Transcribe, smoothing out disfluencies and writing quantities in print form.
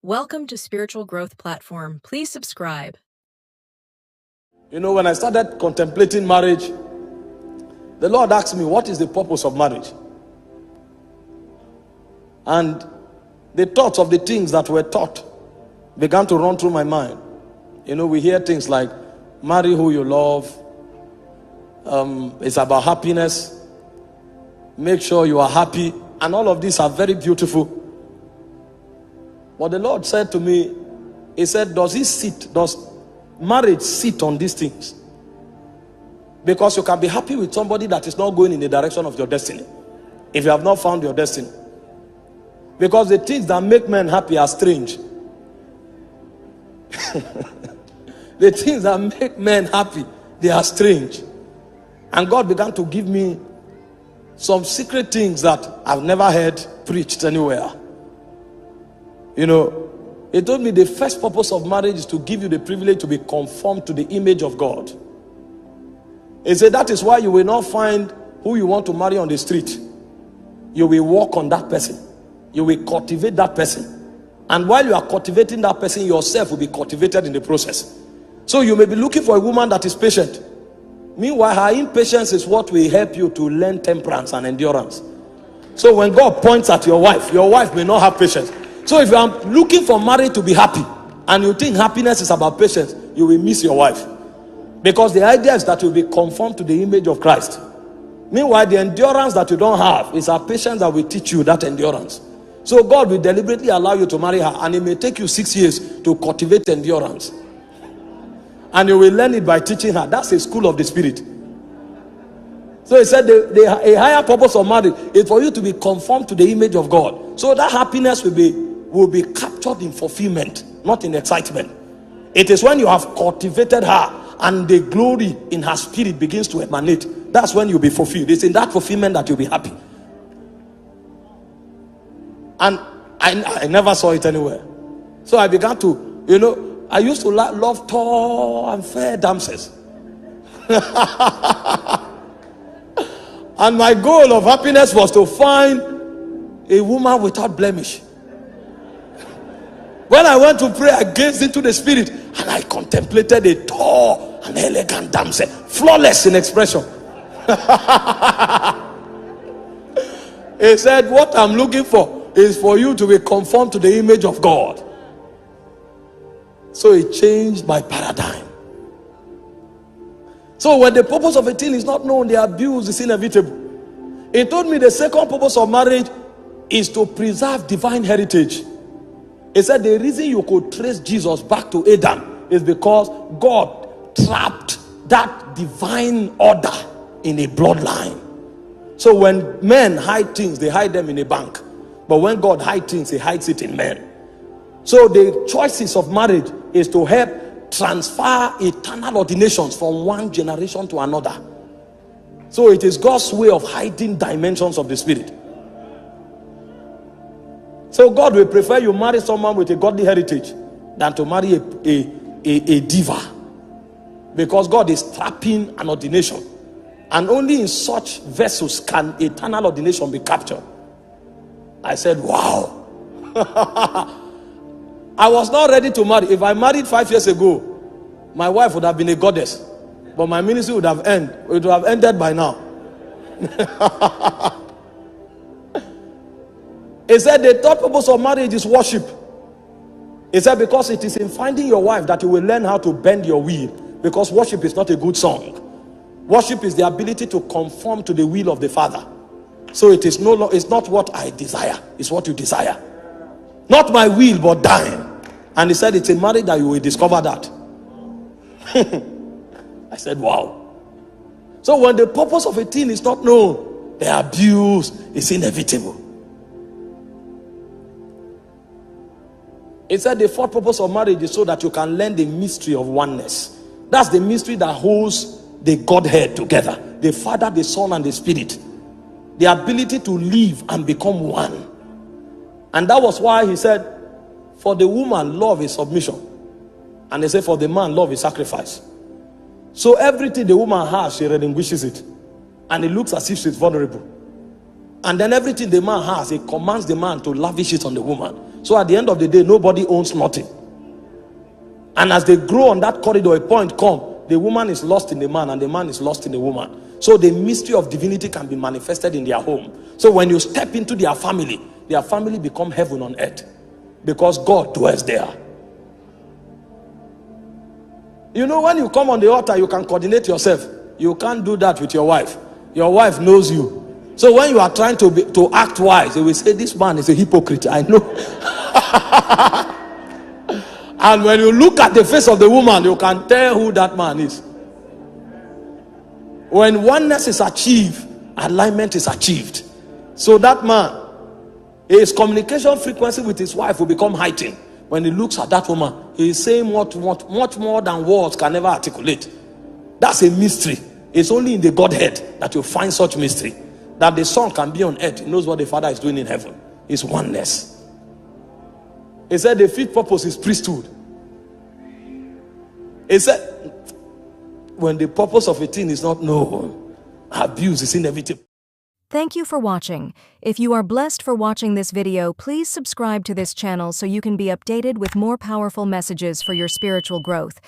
Welcome to Spiritual Growth Platform. Please subscribe. You know, when I started contemplating marriage, the Lord asked me, what is the purpose of marriage? And the thoughts of the things that were taught began to run through my mind. You know, we hear things like, marry who you love. It's about happiness. Make sure you are happy. And all of these are very beautiful. But the Lord said to me, He said, does marriage sit on these things? Because you can be happy with somebody that is not going in the direction of your destiny, if you have not found your destiny. Because the things that make men happy are strange. The things that make men happy, they are strange. And God began to give me some secret things that I've never heard preached anywhere. You know, He told me the first purpose of marriage is to give you the privilege to be conformed to the image of God. He said that is why you will not find who you want to marry on the street. You will walk on that person. You will cultivate that person. And while you are cultivating that person, yourself will be cultivated in the process. So you may be looking for a woman that is patient. Meanwhile, her impatience is what will help you to learn temperance and endurance. So when God points at your wife may not have patience. So if you are looking for marriage to be happy, and you think happiness is about patience, you will miss your wife. Because the idea is that you will be conformed to the image of Christ. Meanwhile, the endurance that you don't have is our patience that will teach you that endurance. So God will deliberately allow you to marry her, and it may take you 6 years to cultivate endurance. And you will learn it by teaching her. That's a school of the spirit. So He said a higher purpose of marriage is for you to be conformed to the image of God. So that happiness will be captured in fulfillment, not in excitement. It is when you have cultivated her and the glory in her spirit begins to emanate, that's when you'll be fulfilled. It's in that fulfillment that you'll be happy. And I never saw it anywhere. So I began to, you know, I used to love tall and fair damsels. And my goal of happiness was to find a woman without blemish. When I went to pray, I gazed into the spirit and I contemplated a tall and elegant damsel, flawless in expression. He said, what I'm looking for is for you to be conformed to the image of God. So it changed my paradigm. So when the purpose of a thing is not known, the abuse is inevitable. He told me the second purpose of marriage is to preserve divine heritage. He said the reason you could trace Jesus back to Adam is because God trapped that divine order in a bloodline. So when men hide things, they hide them in a bank. But when God hides things, He hides it in men. So the choices of marriage is to help transfer eternal ordinations from one generation to another. So it is God's way of hiding dimensions of the spirit. So God will prefer you marry someone with a godly heritage than to marry a diva, because God is trapping an ordination, and only in such vessels can eternal ordination be captured. I said, wow. I was not ready to marry. If I married 5 years ago, my wife would have been a goddess, but my ministry would have ended by now. He said the third purpose of marriage is worship. He said because it is in finding your wife that you will learn how to bend your will, because worship is not a good song. Worship is the ability to conform to the will of the Father. So it is it's not what I desire, it's what you desire. Not my will, but thine. And he said it's in marriage that you will discover that. I said, wow. So when the purpose of a thing is not known, the abuse is inevitable. He said the fourth purpose of marriage is so that you can learn the mystery of oneness. That's the mystery that holds the Godhead together. The Father, the Son, and the Spirit. The ability to live and become one. And that was why he said, for the woman, love is submission. And he said, for the man, love is sacrifice. So everything the woman has, she relinquishes it. And it looks as if she's vulnerable. And then everything the man has, he commands the man to lavish it on the woman. So at the end of the day, nobody owns nothing. And as they grow on that corridor, a point come, the woman is lost in the man and the man is lost in the woman. So the mystery of divinity can be manifested in their home. So when you step into their family become heaven on earth, because God dwells there. You know, when you come on the altar, you can coordinate yourself. You can't do that with your wife. Your wife knows you. So when you are trying to act wise, they will say, this man is a hypocrite. I know. And when you look at the face of the woman, you can tell who that man is. When oneness is achieved, alignment is achieved. So that man, his communication frequency with his wife will become heightened. When he looks at that woman, he is saying much more than words can ever articulate. That's a mystery. It's only in the Godhead that you find such mystery. That the Son can be on earth. He knows what the Father is doing in heaven. It's oneness. He said the fifth purpose is priesthood. He said when the purpose of a thing is not known, abuse is inevitable. Thank you for watching. If you are blessed for watching this video, please subscribe to this channel so you can be updated with more powerful messages for your spiritual growth.